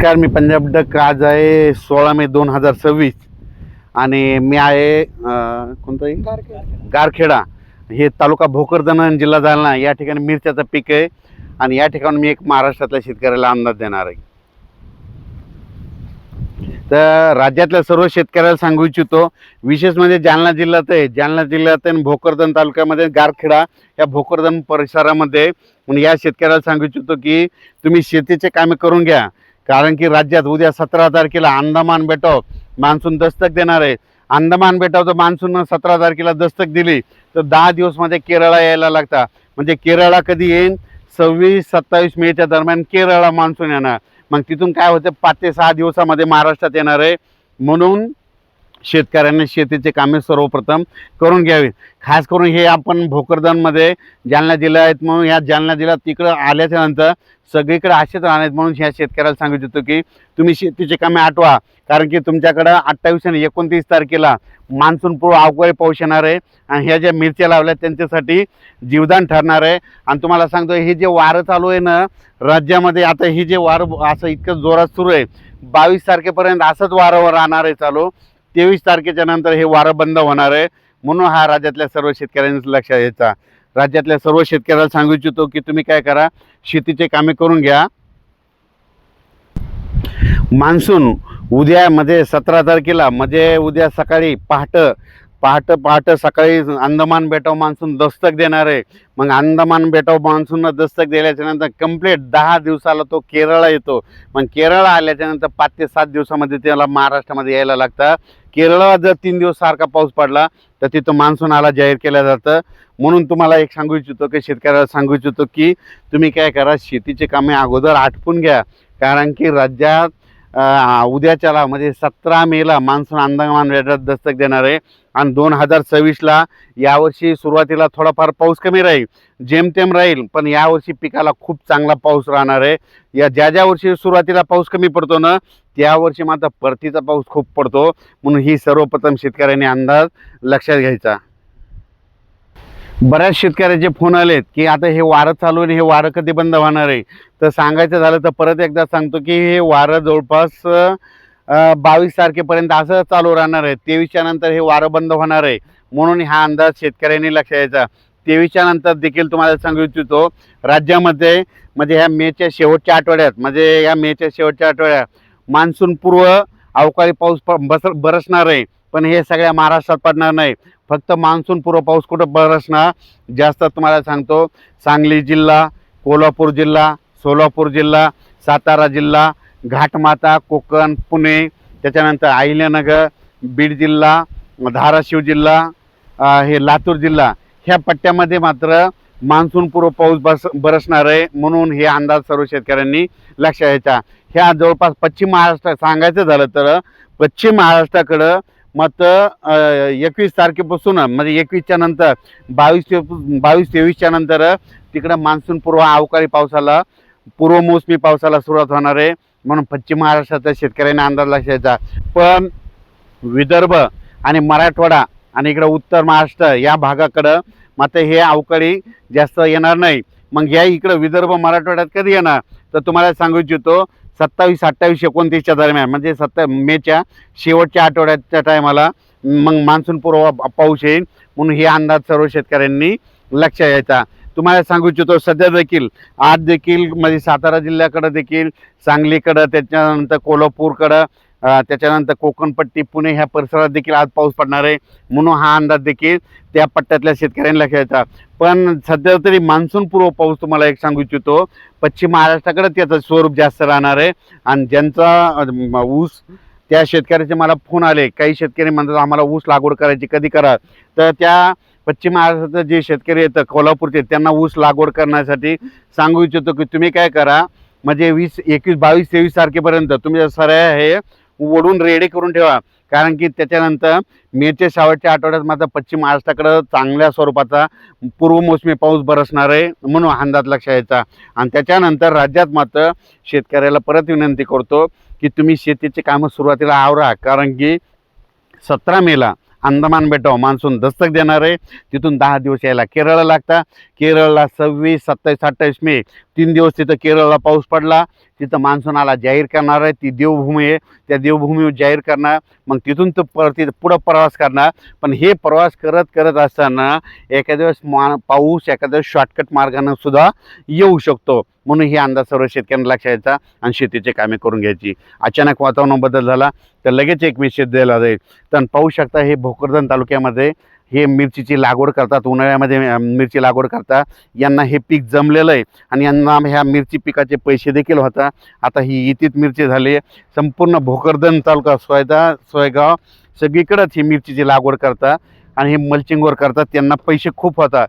नमस्कार, मी पंजाब डक. आज आहे 16 मे 2026 आणि मी आहे कोणतं गारखेडा, हे तालुका भोकरदन आणि जिल्हा जालना. या ठिकाणी मिरच्याचं पीक आहे आणि या ठिकाणी मी एक महाराष्ट्रातल्या शेतकऱ्याला अंदाज देणार आहे. तर राज्यातल्या सर्व शेतकऱ्याला सांगू इच्छितो, विशेष म्हणजे जालना जिल्ह्यात आहे. जालना जिल्ह्यात आणि भोकरदन तालुक्यामध्ये गारखेडा या भोकरदन परिसरामध्ये या शेतकऱ्याला सांगू इच्छितो की तुम्ही शेतीचे कामे करून घ्या. कारण की राज्यात उद्या 17 तारखेला अंदमान बेटाव मान्सून दस्तक देणार आहे. अंदमान बेटावचं मान्सून 17 तारखेला दस्तक दिली तर 10 दिवसमध्ये केरळला यायला लागतात. म्हणजे केरळला कधी येईल? 26-27 मेच्या दरम्यान केरळला मान्सून येणार. मग तिथून काय होतं, 5 ते 6 दिवसामध्ये महाराष्ट्रात येणार आहे. म्हणून शेतकऱ्यांनी शेतीचे कामे सर्वप्रथम करून घ्यावी. खास करून हे आपण भोकरदनमध्ये जालना जिल्हा आहेत, म्हणून ह्या जालना जिल्ह्यात तिकडं आल्याच्या नंतर सगळीकडे असेच राहणार. म्हणून ह्या शेतकऱ्याला सांगू इच्छितो की तुम्ही शेतीचे कामे आठवा. कारण की तुमच्याकडं 28 आणि 29 तारखेला मान्सून पूर्व अवकाळी पाऊस येणार आहे आणि ह्या ज्या मिरच्या लावल्या त्यांच्यासाठी जीवदान ठरणार आहे. आणि तुम्हाला सांगतो, हे जे वारं चालू आहे ना राज्यामध्ये, आता हे जे वारं असं इतकं जोरात सुरू आहे, 22 तारखेपर्यंत असंच वारं राहणार आहे चालू. 23 तारखेच्या नंतर हे वारं बंद होणार आहे. म्हणून हा राज्यातल्या सर्व शेतकऱ्यांनी लक्षात घ्यायचा. राज्यातल्या सर्व शेतकऱ्याला सांगू इच्छितो की तुम्ही काय करा, शेतीचे कामे करून घ्या. मान्सून उद्या म्हणजे 17 तारखेला म्हणजे उद्या सकाळी पहाटे सकाळी अंदमान बेटाव मान्सून दस्तक देणार आहे. मग अंदमान बेटाव मान्सून दस्तक दिल्याच्या नंतर कंप्लीट 10 दिवसाला तो केरळला येतो. मग केरळला आल्याच्या नंतर 5 ते 7 दिवसामध्ये त्याला महाराष्ट्रामध्ये यायला लागतं. केरळला जर 3 दिवस सारखा पाऊस पडला तर तिथं मान्सून आला जाहीर केलं जातं. म्हणून तुम्हाला एक सांगू इच्छितो की शेतकऱ्याला सांगू इच्छितो की तुम्ही काय करा, शेतीचे कामे अगोदर आटपून घ्या. कारण की राज्यात उद्याच्याला म्हणजे 17 मेला मान्सून अंदमान बेटात दस्तक देणार आहे. आणि 2026ला यावर्षी सुरुवातीला थोडाफार पाऊस कमी राहील, जेमतेम राहील, पण यावर्षी पिकाला खूप चांगला पाऊस राहणार आहे. ज्या वर्षी सुरुवातीला पाऊस कमी पडतो ना, त्यावर्षी मात्र परतीचा पाऊस खूप पडतो. म्हणून ही सर्वप्रथम शेतकऱ्यांनी अंदाज लक्षात घ्यायचा. बऱ्याच शेतकऱ्याचे फोन आलेत की आता हे वारं चालू आहे, हे वारं कधी बंद होणार आहे. तर सांगायचं झालं तर परत एकदा सांगतो की हे वारं जवळपास 22 तारखेपर्यंत असं चालू राहणार आहे. 23च्या नंतर हे वारं बंद होणार आहे. म्हणून हा अंदाज शेतकऱ्यांनी लक्षात घ्यायचा. 23च्या नंतर देखील तुम्हाला सांगू इच्छितो, राज्यामध्ये म्हणजे ह्या मेच्या शेवटच्या आठवड्यात म्हणजे या मेच्या शेवटच्या आठवड्यात मान्सून पूर्व अवकाळी पाऊस बरसणार आहे. पण हे सगळ्या महाराष्ट्रात पडणार नाही. फक्त मान्सून पूर्व पाऊस कुठं बरसणार जास्त तुम्हाला सांगतो, सांगली जिल्हा, कोल्हापूर जिल्हा, सोलापूर जिल्हा, सातारा जिल्हा, घाटमाता, कोकण, पुणे, त्याच्यानंतर अहिल्यानगर, बीड जिल्हा, धाराशिव जिल्हा, हे लातूर जिल्हा, ह्या पट्ट्यामध्ये मात्र मान्सून पूर्व पाऊस बरसणार आहे. म्हणून हे अंदाज सर्व शेतकऱ्यांनी लक्षात घ्यायचा. ह्या जवळपास पश्चिम महाराष्ट्र सांगायचं झालं तर पश्चिम महाराष्ट्राकडं मात्र 21 तारखेपासून म्हणजे 21च्या नंतर 22-23च्या नंतर तिकडं मान्सून पूर्व अवकाळी पावसाला पूर्वमोसमी पावसाला सुरुवात होणार आहे. म्हणून पश्चिम महाराष्ट्राच्या शेतकऱ्यांनी अंदाज लक्षायचा. पण विदर्भ आणि मराठवाडा आणि इकडं उत्तर महाराष्ट्र या भागाकडं मात्र हे अवकाळी जास्त येणार नाही. मग या इकडं विदर्भ मराठवाड्यात कधी येणार तर तुम्हाला सांगू इच्छितो, 27, 28, 29च्या दरम्यान म्हणजे मेच्या शेवटच्या आठवड्याच्या टायमाला मग मान्सून पूर्व पाऊस येईल. म्हणून हे अंदाज सर्व शेतकऱ्यांनी लक्षात घ्यायचा. तुम्हाला सांगू इच्छितो, सध्या देखील आज देखील म्हणजे सातारा जिल्ह्याकडं देखील, सांगलीकडं, त्याच्यानंतर कोल्हापूरकडं, त्याच्यानंतर कोकणपट्टी, पुणे ह्या परिसरात देखील आज पाऊस पडणार आहे. म्हणून हा अंदाज देखील त्या पट्ट्यातल्या शेतकऱ्यांनी लक्षात घ्यायचा. पण सध्या तरी मान्सून पूर्व पाऊस तुम्हाला एक सांगू इच्छितो, पश्चिम महाराष्ट्राकडे त्याचं स्वरूप जास्त राहणार आहे. आणि ज्यांचा ऊस, त्या शेतकऱ्याचे मला फोन आले, काही शेतकरी म्हणतात आम्हाला ऊस लागवड करायची, कधी करा. तर त्या पश्चिम महाराष्ट्राचे जे शेतकरी येतं कोल्हापूरचे, त्यांना ऊस लागवड करण्यासाठी सांगू इच्छितो की तुम्ही काय करा, म्हणजे 20, 21, 22, 23 तारखेपर्यंत तुम्ही सरळ हे ओढून रेडी करून ठेवा. कारण की त्याच्यानंतर मेच्या शेवटच्या आठवड्यात मात्र पश्चिम महाराष्ट्राकडं चांगल्या स्वरूपाचा पूर्वमोसमी पाऊस बरसणार आहे. म्हणून अंदाज लक्षात घ्यायचा. आणि त्याच्यानंतर राज्यात मात्र शेतकऱ्याला परत विनंती करतो की तुम्ही शेतीचे कामं सुरुवातीला आवरा. कारण की 17 मेला अंदमान बेटाव मान्सून दस्तक देणार आहे. तिथून 10 दिवस यायला केरळला लागता. केरळला 26, 27, 28 मे 3 दिवस तिथं केरळला पाऊस पडला. तिथं मान्सून आला जाहीर करणार आहे, ती देवभूमी आहे, त्या देवभूमीवर जाहीर करणार, मग तिथून तो पुढं प्रवास करणार. पण हे प्रवास करत करत असताना एखाद्या वेळेस पाऊस एखाद्या शॉर्टकट मार्गानं सुद्धा येऊ शकतो. म्हणून हे अंदाज सर्व शेतकऱ्यांना लक्षात यायचा आणि शेतीची कामे करून घ्यायची. अचानक वातावरण बदल झाला तर लगेच एक मेसेज दिला जाईल. तर पाहू शकता हे भोकरदन तालुक्यामध्ये हे मिरचीची लागवड करतात, उन्हाळ्यामध्ये मिरची लागवड करतात. यांना हे पीक जमलेलं आहे आणि यांना ह्या मिरची पिकाचे पैसे देखील होतात. आता ही इतीत मिरची झाली. संपूर्ण भोकरदन तालुका सोयगाव सगळीकडेच ही मिरचीची लागवड करतात आणि हे मल्चिंगवर करतात. त्यांना पैसे खूप होतात.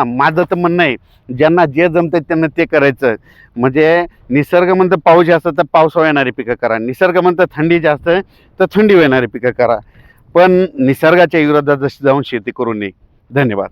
माझं तर म्हणणं आहे, ज्यांना जे जमतं त्यांना ते करायचं. म्हणजे निसर्ग म्हणतं पाऊस जास्त तर पावसाळा येणारी पिकं करा, निसर्ग म्हणतं थंडी जास्त तर थंडी येणारी पिकं करा, पण निसर्गाच्या विरोधात जाऊन शेती करू नये. धन्यवाद.